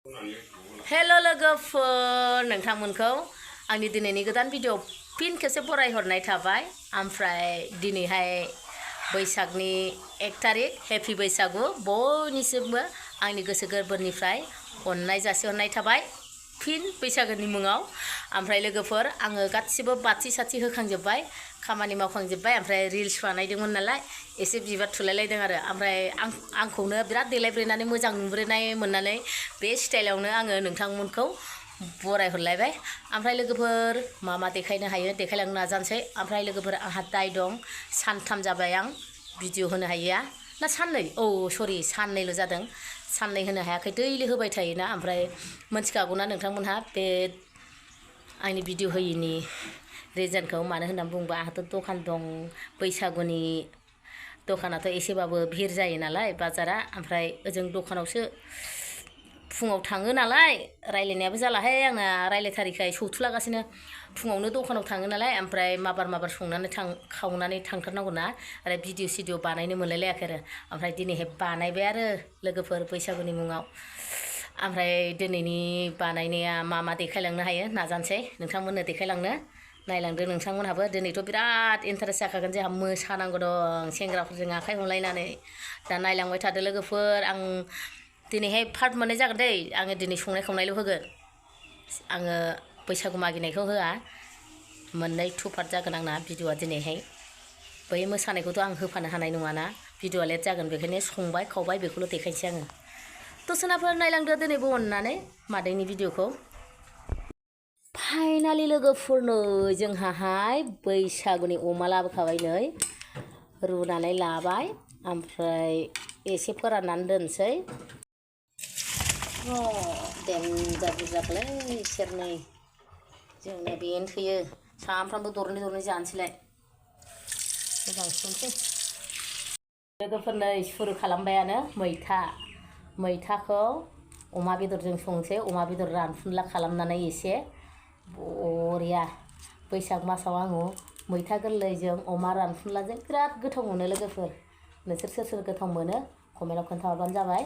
Hello लोगोफोर नोंथांमोनखौ आंनि दिनैनि गोदान भिडिअ फिन खेबसे बरायहरनाय थाबाय ओमफ्राय दिनैहाय बैसागनि 1 तारिख हेपि बैसागु बयनिसिमबो आंनि गोसो गोरबोनिफ्राय अननाय जासिहरनाय थाबाय फिन बैसागोनि मुङाव ओमफ्राय लोगोफोर आङो गासिबो बाथि साथि होखांजोबबाय खामानि मावखांजोबबाय ओमफ्राय रिल्स बानायदोंमोन नालाय एसे बिबार थुलायलायदों आरो ओमफ्राय आंखौनो बिराद देलायब्रेनानै मोजां नुब्रेनाय मोननानै बे स्टाइलावनो आङो नोंथांमोनखौ बरायहरलायबाय ओमफ्राय लोगोफोर मा देखायनो हायो देखायलांनो नाजानोसै ओमफ्राय लोगोफोर आंहा दाय दं सानथाम जाबाय आं भिडिअ होनो हायैया ना साननै सरि साननैल' जादों साननै होनो हायाखै दैलि होबाय थायोना ओमफ्राय मोनथिखागौना नोंथांमोनहा बे आंनि भिडिअ होयिनि रिजनखौ मानो होननानै बुंबा आंहाथ' दखान दं बैसागुनि दखानाथ' एसेबाबो भिर जायो नालाय बाजारा ओमफ्राय ओजों दखानावसो फुङाव थाङो नालाय रायलायनायाबो जालाहाय आंना रायलायथारिखाय सौथुलागासिनो फुङावनो दखानाव थाङो नालाय ओमफ्राय माबार संनानै खावनानै थांथारनांगौ ना आरो भिडिअ सिडिअ बानायनो मोनलायलायाखै आरो ओमफ्राय दिनैहाय बानायबाय आरो लोगोफोर बैसागुनि मुङाव ओमफ्राय दिनैनि बानायनाया मा देखायलांनो हायो नाजानोसै नोंथांमोननो देखायलांनो नायलांदो नोंथांमोनहाबो दिनैथ' बिराद इन्टारेस्ट जाखागोन जोंहा मोसानांगौ दं सेंग्राफोरजों आखाइ हमलायनानै दा नायलांबाय थादो लोगोफोर आं दिनैहाय पार्ट मोननाय जागोन दै आङो दिनै संनाय खावनायल' होगोन आङो बैसागु मागिनायखौ होआ मोननै 2 पार्ट जागोन आंना भिडिअआ दिनैहाय बै मोसानायखौथ' आं होफानो हानाय नङाना भिडिअआ लेट जागोन बेखायनो संबाय खावबाय बेखौल' देखायनोसै आङो दसनाफोर नायलांदो दिनैबो अननानै मादैनि भिडिअखौ फाइनालि लोगोफोरनो जोंहाहाय बैसागुनि अमा लाबोखाबाय नै रुनानै लाबाय ओमफ्राय एसे फोराननानै दोनसै देन्जार बुरजाखौलै सेरनै जोंना बेनो थोयो सामफ्रामबो दरनै जानोसैलाय मोजां संसै लोगोफोर नै सुरु खालामबायानो मैथाखौ अमा बेदरजों संसै अमा बेदर रानफुनला खालामनानै एसे बरिया बैसाग मासाव आङो मैथा गोरलैजों अमा रानफुनलाजों बिराद गोथाव मोनो लोगोफोर नोंसोर सोर गोथाव मोनो कमेन्टाव खोन्थाहरबानो जाबाय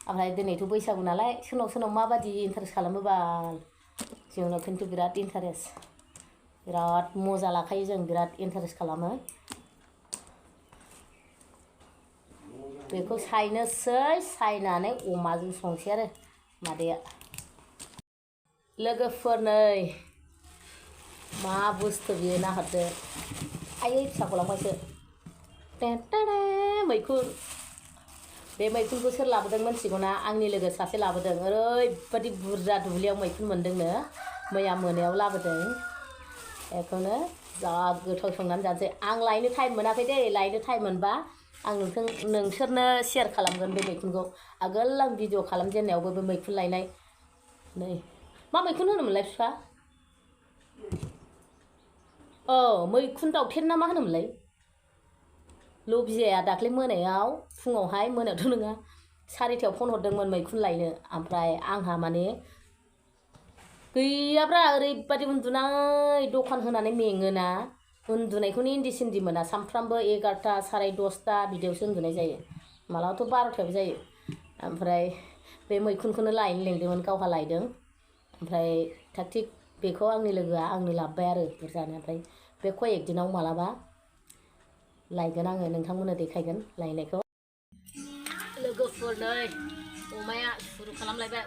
ओमफ्राय दिनैथ' बैसागु नालाय सोरनाव माबादि इन्टारेस्ट खालामोबा जोंनाव खिन्थु बिराद इन्टारेस्ट बिराद मजा लाखायो जों बिराद इन्टारेस्ट खालामो बेखौ सायनोसै सायनानै अमाजों संसै आरो मादैया लोगोफोर नै मा बुस्थु बियो नाहरदो आयै फिसाखौ लांबायसो मैखुन बे मैखुनखौ सोर लाबोदों मिथिगौना आंनि लोगो सासे लाबोदों ओरैबादि बुरजा दुब्लियाव मैखुन मोनदोंनो मैया मोनायाव लाबोदों बेखौनो जा गोथाव संनानै जानोसै आं लायनो टाइम मोनाखै दै लायनो टाइम मोनबा आं नोंसोरनो शेयार खालामगोन बे मैखुनखौ आगोल आं भिडिअ खालामजेननायावबो बे मैखुन लायनाय नै मा मैखुन होनोमोनलाय बिफा मैखुन दाउथेन ना मा होनोमोनलाय लबिजाया दाख्लै मोनायाव फुङावहाय मोनायावथ' नङा 4टायाव फन हरदोंमोन मैखुन लायनो ओमफ्राय आंहा माने गैयाब्रा ओरैबादि उन्दुनाय दखान होनानै मेङोना उन्दुनायखौनो इन्दि सिन्दि मोना सामफ्रामबो 11टा 10:30 बिदियावसो उन्दुनाय जायो मालाबाथ' 12टायावबो जायो ओमफ्राय बे मैखुनखौनो लायनो लेंदोंमोन गावहा लायदों ओमफ्राय थाग थिग बेखौ आंनि लोगोआ आंनो लाबोबाय आरो बुरजानो ओमफ्राय बे कयेक दिनाव मालाबा लायगोन आङो नोंथांमोननो देखायगोन लायनायखौ लोगोफोर नै अमाया सुरु खालामलायबाय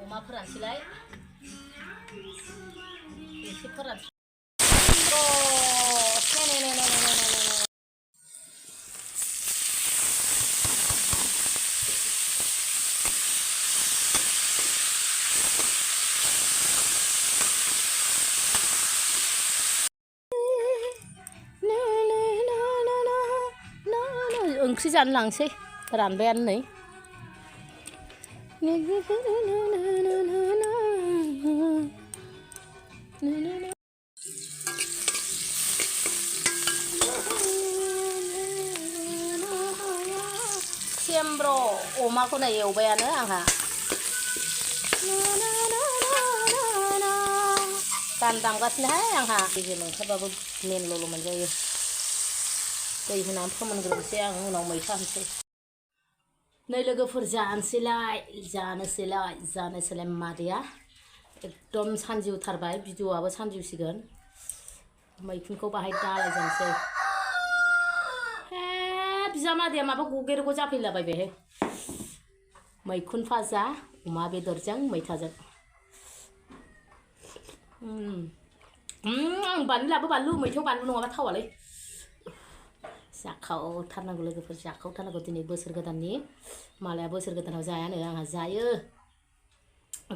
अमा फोरानसैलाय एसे फोरानसै ओंख्रि जानो लांसै रानबायानो नै सेमब्र अमाखौ नै एवबायानो आंहा गान दामगासिनोहाय आंहा दैजों ओंखारबाबो मेनल' मोनजायो दै होनानै फोमोनग्रोनोसै आं उनाव मैथा होनोसै नै लोगोफोर जानोसैलाय मादैया एकदम सानजिवथारबाय भिडिअ'आबो सानजिवसिगोन मैखुनखौ बाहाय दालायजोंसै हे बिजामादैया माबा गगेरगो जाफैलाबाय बेहाय मैखुन फाजा अमा बेदरजों मैथाजों आं बानलु लाबो बानलु मैथायाव बानलु नङाबा थावालै जाखावथारनांगौ लोगोफोर जाखावथारनांगौ दिनै बोसोर गोदाननि मालाया बोसोर गोदानाव जायानो आंहा जायो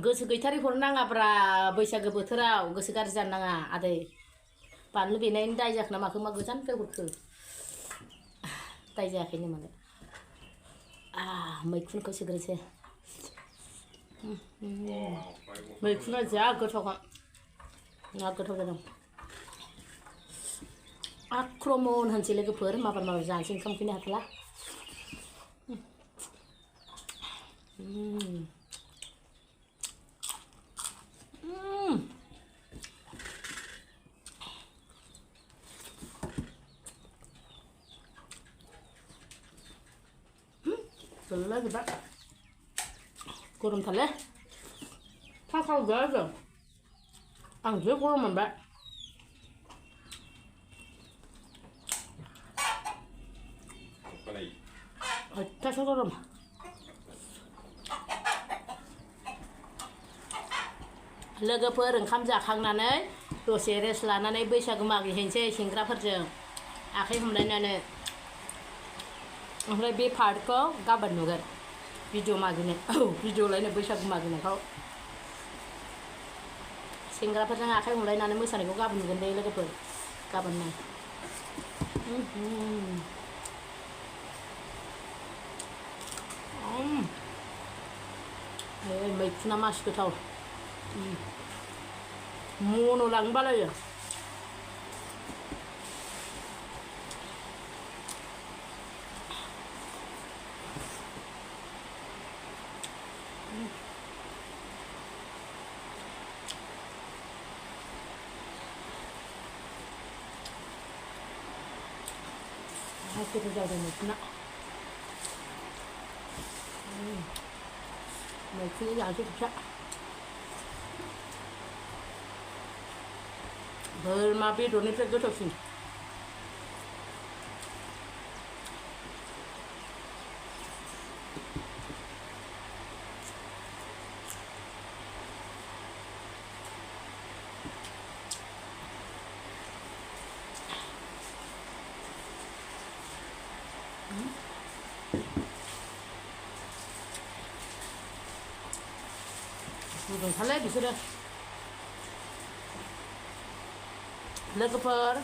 गोसो गैथारै हरनो नाङाब्रा बैसागो बोथोराव गोसो गाज्रि जानो नाङा आदै बानलु बेनायनि दाय जाखो ना माखो मा गोजाननिफ्राय हरखो दाय जायाखैनो मालाय मैखुनखौ सोग्रोसै मैखुना जा गोथावखा ना गोथाव जादों आक्रमन होनसै लोगोफोर माबार जानोसै ओंखाम उखैनो हाथारला Gila juga kurang thale kakau gaza angge kurang mbak tasha kurang लोगोफोर ओंखाम जाखांनानै दसे रेस्ट लानानै बैसागु मागिहैनोसै सेंग्राफोरजों आखाइ हमलायनानै ओमफ्राय बे पार्टखौ गाबोन नुगोन भिडिअ मागिनाय भिडिअ लायनो बैसागु मागिनायखौ सेंग्राफोरजों आखाइ हमलायनानै मोसानायखौ गाबोन नुगोन दे लोगोफोर गाबोन नाय मैखुना मासि गोथाव मन' लांबालायो गोथाव जादों मैखुना मैखुन जानोसै फिसा बोरमा बेदरनिफ्राय गोथावसिन गुदुंथारलै बिसोरो लोगोफोर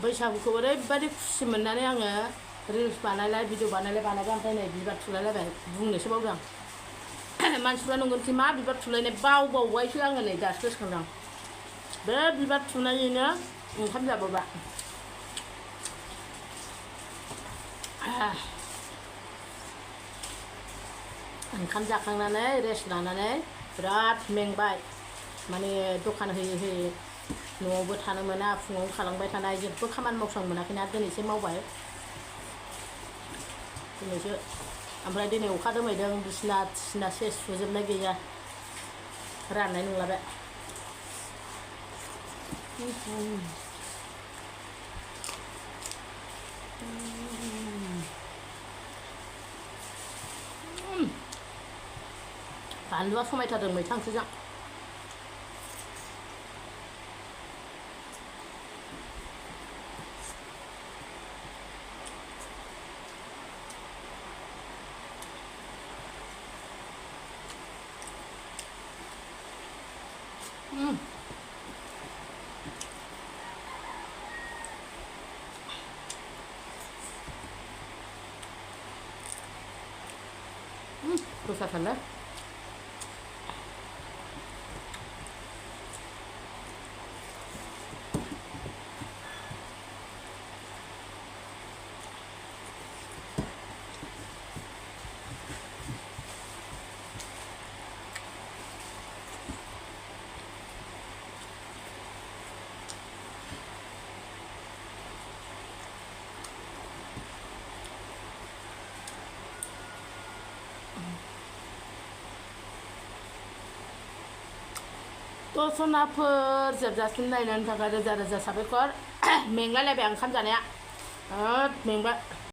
बैसागुखौ ओरैबायदि खुसि मोननानै आङो रिल्स बानायलाय भिडिअ बानायबाय ओमफ्राय नै बिबार थुलायलायबाय बुंनोसो बावदों मानसिफ्रा नंगौखि मा बिबार थुलायनाय बावबायसो आङो नै दासो गोसोखांदों बे बिबार थुनायैनो ओंखाम जाबोबा ओंखाम जाखांनानै रेस्ट लानानै बिराद मेंबाय माने दखान होयै न'आवबो थानो मोना फुङाव खालामबाय थानाय जेबो खामानि मावस्रां मोनाखैना दिनैसो मावबाय दिनैसो ओमफ्राय दिनै अखा दोमैदों बिसिना थिसिना सेस सुजोबनाय गैया राननाय नंला बे बानलुआ समायथारदों मैथा ओंख्रिजों गोसाथारलै दसनाफोर जोबजासिम नायनायनि थाखाय रोजा रोजा साबायखर। मेंलायलायबाय ओंखाम जानाया मेंबाय।